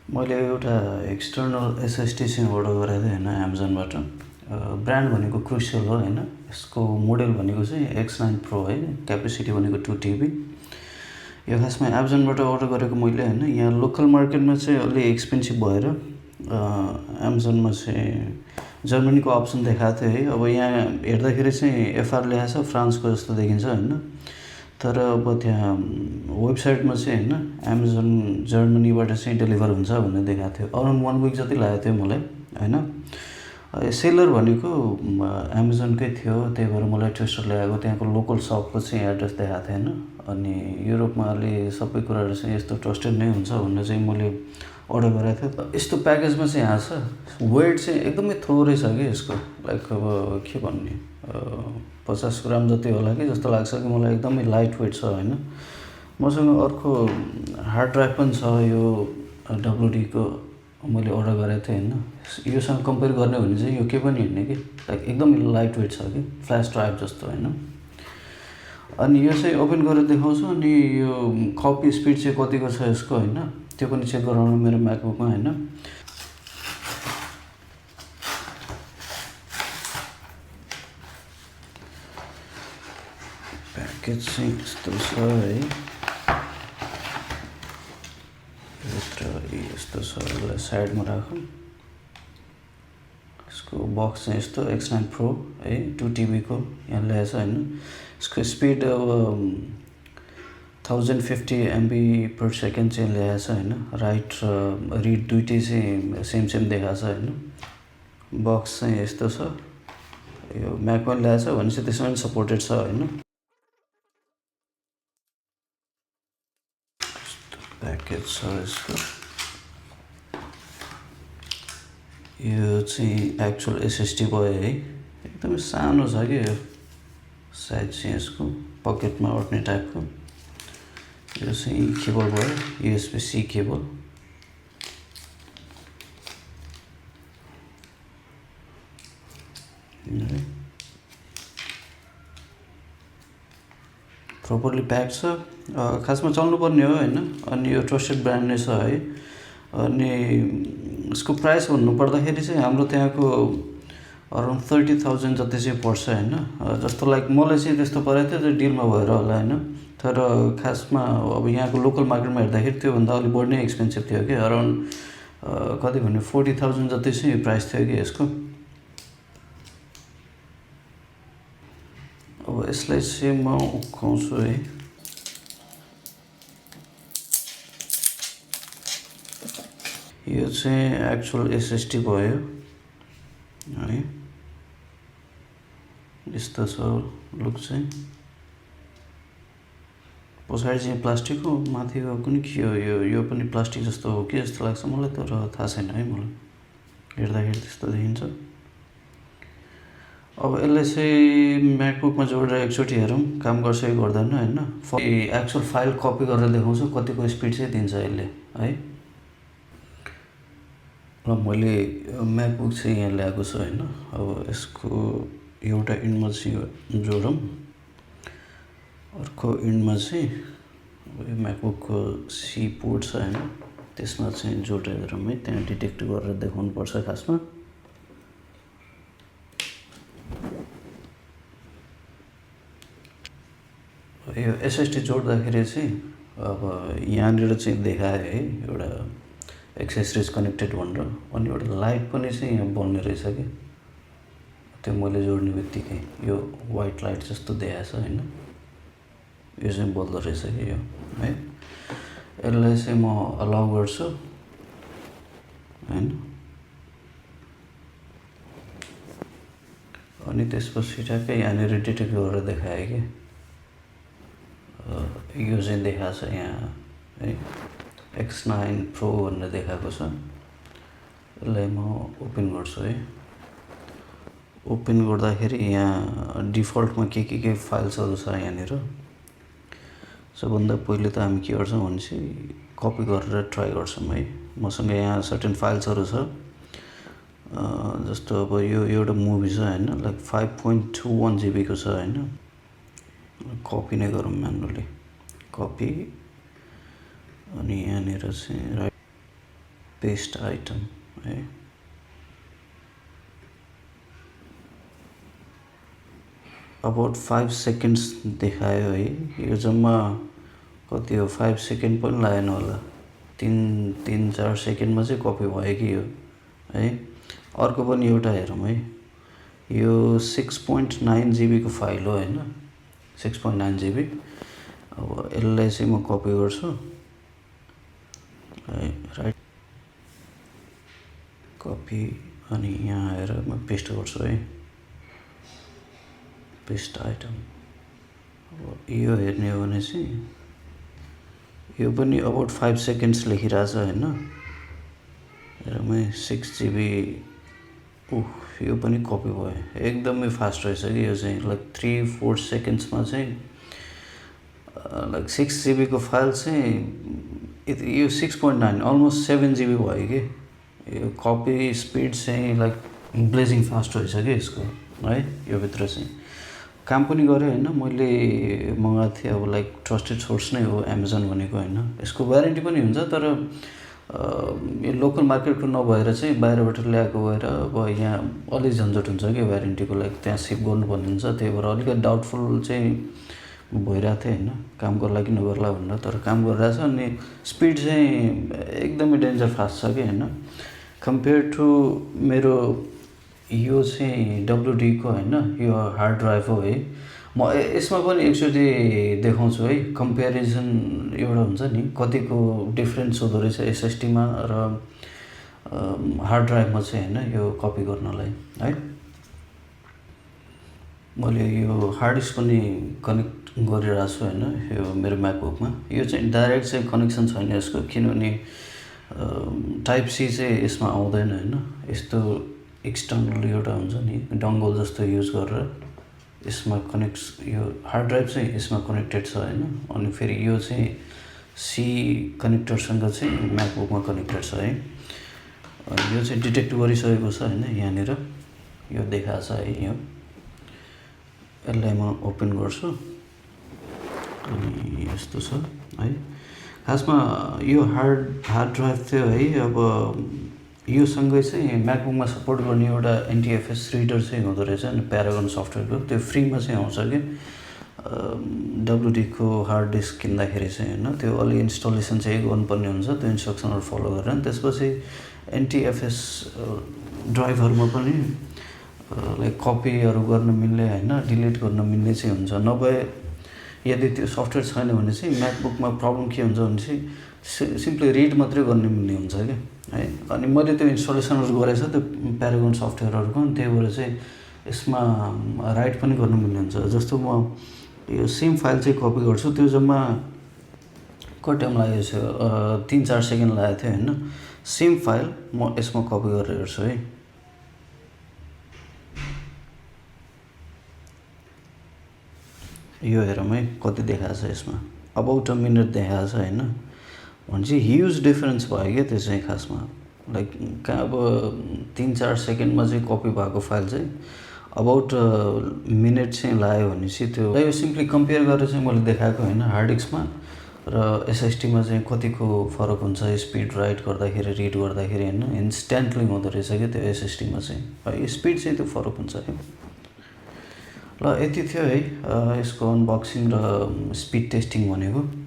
मैले एउटा external SSD चाहिँ अर्डर गरेको थिएँ होइन एमाजोनबाट। ब्रान्ड भनेको क्रुसियल हो होइन। यसको मोडल भनेको चाहिँ X9 प्रो है, क्यापेसिटी भनेको 2 TB। यो खासमा एमाजोनबाट अर्डर गरेको मैले होइन। यहाँ लोकल मार्केटमा चाहिँ अलि एक्सपेन्सिभ भएर एमाजोनमा चाहिँ जर्मनीको अप्सन देखाएको थियो है। अब यहाँ हेर्दाखेरि चाहिँ एफआर लेखाएको छ फ्रान्सको जस्तो देखिन्छ होइन। तर अब त्यहाँ वेबसाइटमा चाहिँ होइन एमाजोन जर्मनीबाट चाहिँ डेलिभर हुन्छ भनेर देखाएको थियो। अराउन्ड 1 विक जति लागेको थियो मलाई होइन। सेलर भनेको एमाजोनकै थियो, त्यही भएर मलाई ट्विस्टर ल्याएको त्यहाँको लोकल सपको चाहिँ एड्रेस देखाएको थियो होइन। अनि युरोपमा अलि सबै कुराहरू चाहिँ यस्तो ट्रस्टेड नै हुन्छ भनेर चाहिँ मैले अर्डर गरेको थिएँ। यस्तो प्याकेजमा चाहिँ आएको छ। वेट चाहिँ एकदमै थोरै छ कि यसको, लाइक अब के भन्ने 50 ग्राम जति होला कि जस्तो लाग्छ कि मलाई। एकदमै लाइट वेट छ होइन। मसँग अर्को हार्ड ड्राइभ पनि छ, यो WD को मैले अर्डर गरेको थिएँ होइन। योसँग कम्पेयर गर्ने भने चाहिँ यो केही पनि होइन कि, लाइक एकदमै लाइट वेट छ कि, फ्ल्यास ड्राइभ जस्तो होइन। अनि यो चाहिँ ओपन गरेर देखाउँछु। अनि यो कपी स्पिड चाहिँ कतिको छ यसको होइन, त्यो पनि चेक गराउनु मेरो म्याकबुकमा होइन। प्याकेज चाहिँ यस्तो छ है, यस्तो छ। यसलाई साइडमा राखौँ। यसको बक्स चाहिँ यस्तो X9 प्रो है, 2 TB को यहाँ ल्याएछ होइन। यसको स्पिड अब 1050 MB/s चाहिँ ल्याएछ होइन। राइट र रिड दुइटै चाहिँ सेम देखाएको छ होइन। बक्स चाहिँ यस्तो छ। यो म्याकमा ल्याएछ भनेपछि त्यसमा पनि सपोर्टेड छ होइन। प्याकेज छ यसको। यो चाहिँ एक्चुअल एसएसडी भयो है। एकदमै सानो छ कि यो साइज चाहिँ यसको, पकेटमा अट्ने टाइपको। यो चाहिँ केबल भयो, USB-C केबल। प्रपरली प्याक छ। खासमा चल्नुपर्ने हो होइन। अनि यो ट्रस्टेड ब्रान्ड नै छ है। अनि यसको प्राइस भन्नुपर्दाखेरि चाहिँ हाम्रो त्यहाँको अराउन्ड 30,000 जति चाहिँ पर्छ होइन। जस्तो लाइक मलाई चाहिँ त्यस्तो परेको थियो, त्यो डिलमा भएर होला होइन। तर खासमा अब यहाँको लोकल मार्केटमा हेर्दाखेरि त्योभन्दा अलिक बढी नै एक्सपेन्सिभ थियो कि। अराउन्ड कति भन्ने 40,000 जति चाहिँ प्राइस थियो कि यसको। अब यसलाई चाहिँ म उक्काउँछु है। यो चाहिँ एक्चुअल एसएसडी भयो है। यस्तो छ लुक चाहिँ। पछाडि चाहिँ प्लास्टिक हो, माथिको कुनै के हो यो पनि प्लास्टिक जस्तो हो कि जस्तो लाग्छ मलाई, तर थाहा छैन है मलाई। हेर्दाखेरि त्यस्तो देखिन्छ। अब यसलाई चाहिँ म्याकबुकमा जोडेर एकचोटि हेरौँ काम गर्छ कि गर्दैन होइन। एक्चुअल फाइल कपी गरेर देखाउँछु कतिको स्पिड चाहिँ दिन्छ यसले है। ल मैले म्याकबुक चाहिँ यहाँ ल्याएको छु होइन। अब यसको एउटा इन्डमा चाहिँ जोडौँ, अर्को इन्डमा चाहिँ म्याकबुकको C पोर्ट छ होइन, त्यसमा चाहिँ जोडेर है। त्यहाँ डिटेक्ट गरेर देखाउनु पर्छ खासमा। यो एसएसडी जोड्दाखेरि चाहिँ अब यहाँनिर चाहिँ देखायो है एउटा एक्सेसरिज कनेक्टेड भनेर। अनि एउटा लाइट पनि चाहिँ यहाँ बल्ने रहेछ कि, त्यो मैले जोड्ने बित्तिकै यो वाइट लाइट जस्तो देखाएको छ होइन। यो चाहिँ बल्दो रहेछ कि यो है। यसलाई चाहिँ म अलाउ गर्छु होइन। अनि त्यसपछि ठ्याक्कै यहाँनिर डिटेक्ट गरेर देखायो कि यो चाहिँ देखाएको छ यहाँ है, X9 प्रो भनेर देखाएको छ। यसलाई म ओपन गर्छु है। ओपन गर्दाखेरि यहाँ डिफल्टमा के फाइल्सहरू छ यहाँनिर। सबभन्दा पहिले त हामी के गर्छौँ भनेपछि कपी गरेर ट्राई गर्छौँ है। मसँग यहाँ सर्टेन फाइल्सहरू छ। जस्तो अब यो एउटा मुभी छ होइन, लाइक 5.21 GB को छ होइन। कपी नै गरौँ म्यानुअली, कपी। अनि यहाँनिर चाहिँ राइट पेस्ट आइटम है। अबाउट 5 सेकेन्ड्स देखायो है। यो जम्मा कति हो, 5 सेकेन्ड पनि लागेन होला, 3-4 सेकेन्डमा चाहिँ कपी भयो कि यो है। अर्को पनि एउटा हेरौँ है। यो 6.9 जिबीको फाइल हो होइन, 6.9 जिबी। अब यसलाई चाहिँ म कपी गर्छु है, राइट कपी, अनि यहाँ आएर म पेस्ट गर्छु है, पेस्ट आइटम। अब यो हेर्ने हो भने चाहिँ यो पनि अबाउट 5 सेकेन्ड्स लेखिरहेछ होइन। हेरौँ है, 6 जिबी। यो पनि कपी भयो, एकदमै फास्ट रहेछ कि यो चाहिँ। लाइक 3-4 सेकेन्ड्समा चाहिँ लाइक 6 जिबीको फाइल चाहिँ यो 6.9 अलमोस्ट 7 जिबी भयो कि। यो कपी स्पिड चाहिँ लाइक ब्लेजिङ फास्ट रहेछ कि यसको है। यो भित्र चाहिँ काम पनि गरेँ होइन। मैले मगाएको थिएँ, अब लाइक ट्रस्टेड सोर्स नै हो एमाजोन भनेको होइन। यसको वारेन्टी पनि हुन्छ, तर यो लोकल मार्केटको नभएर चाहिँ बाहिरबाट ल्याएको भएर अब यहाँ अलिक झन्झट हुन्छ कि वारेन्टीको लागि, त्यहाँ सिप गर्नुपर्ने हुन्छ। त्यही भएर अलिकति डाउटफुल चाहिँ भइरहेको थियो होइन, काम गर्ला कि नगर्ला भनेर। तर काम गरिरहेछ, अनि स्पिड चाहिँ एकदमै डेन्जर फास्ट छ कि होइन। कम्पेयर टु मेरो यो चाहिँ WD को होइन, यो हार्ड ड्राइभ हो है। म यसमा पनि एकचोटि देखाउँछु है, कम्पेरिजन एउटा हुन्छ नि, कतिको डिफ्रेन्स हुँदो रहेछ SSDमा र हार्ड ड्राइभमा चाहिँ होइन, यो कपी गर्नलाई है। मैले यो हार्ड डिस्क पनि कनेक्ट गरिरहेको छु होइन, यो मेरो म्याकबुकमा। यो चाहिँ डाइरेक्ट चाहिँ कनेक्सन छैन यसको, किनभने टाइप सी चाहिँ यसमा आउँदैन होइन। यस्तो एक्सटर्नल एउटा हुन्छ नि, डङ्गल जस्तो युज गरेर यसमा कनेक्ट, यो हार्ड ड्राइभ चाहिँ यसमा कनेक्टेड छ होइन। अनि फेरि यो चाहिँ सी कनेक्टरसँग चाहिँ म्याकबुकमा कनेक्टेड छ है। यो चाहिँ डिटेक्ट गरिसकेको छ होइन, यहाँनिर यो देखाएको छ है। यो यसलाई म ओपन गर्छु, अनि यस्तो छ है। खासमा यो हार्ड ड्राइभ थियो है। अब योसँगै चाहिँ म्याकबुकमा सपोर्ट गर्ने एउटा NTFS रिडर चाहिँ हुँदो रहेछ अनि प्यारागन सफ्टवेयरको, त्यो फ्रीमा चाहिँ आउँछ कि। WD को हार्ड डिस्क किन्दाखेरि चाहिँ होइन, त्यो अलि इन्स्टलेसन चाहिँ गर्नुपर्ने हुन्छ, त्यो इन्स्ट्रक्सनहरू फलो गरेर। अनि त्यसपछि NTFS ड्राइभहरूमा पनि लाइक कपीहरू गर्न मिल्ने होइन, डिलिट गर्न मिल्ने चाहिँ हुन्छ। नभए यदि त्यो सफ्टवेयर छैन भने चाहिँ म्याकबुकमा प्रब्लम के हुन्छ भने चाहिँ सिम्पली रिड मात्रै गर्न मिल्ने हुन्छ क्या है। अनि मैले त्यो इन्स्टलेसनहरू गरेको छ त्यो प्यारागन सफ्टवेयरहरूको, अनि त्यही भएर चाहिँ यसमा राइट पनि गर्नु मिल्ने हुन्छ। जस्तो म यो सेम फाइल चाहिँ कपी गर्छु, त्यो जम्मा कति टाइम लागेको छ, 3-4 सेकेन्ड लागेको थियो होइन। सेम फाइल म यसमा कपी गरेर हेर्छु है। यो हेरौँ है, कति देखाएको छ यसमा, अबाउट 1 मिनट देखाएको छ होइन। भनेपछि ह्युज डिफरेन्स भयो क्या त्यो चाहिँ खासमा। लाइक कहाँ अब 3-4 सेकेन्डमा चाहिँ कपी भएको फाइल चाहिँ अबाउट मिनट चाहिँ लाग्यो भनेपछि त्यो यो सिम्पली कम्पेयर गरेर चाहिँ मैले देखाएको होइन, हार्ड डिस्कमा र SSDमा चाहिँ कतिको फरक हुन्छ स्पिड, राइट गर्दाखेरि, रिड गर्दाखेरि होइन। इन्स्ट्यान्टली हुँदो रहेछ क्या त्यो SSDमा चाहिँ, स्पिड चाहिँ त्यो फरक हुन्छ है। ल यति थियो है यसको अनबक्सिङ र स्पिड टेस्टिङ भनेको।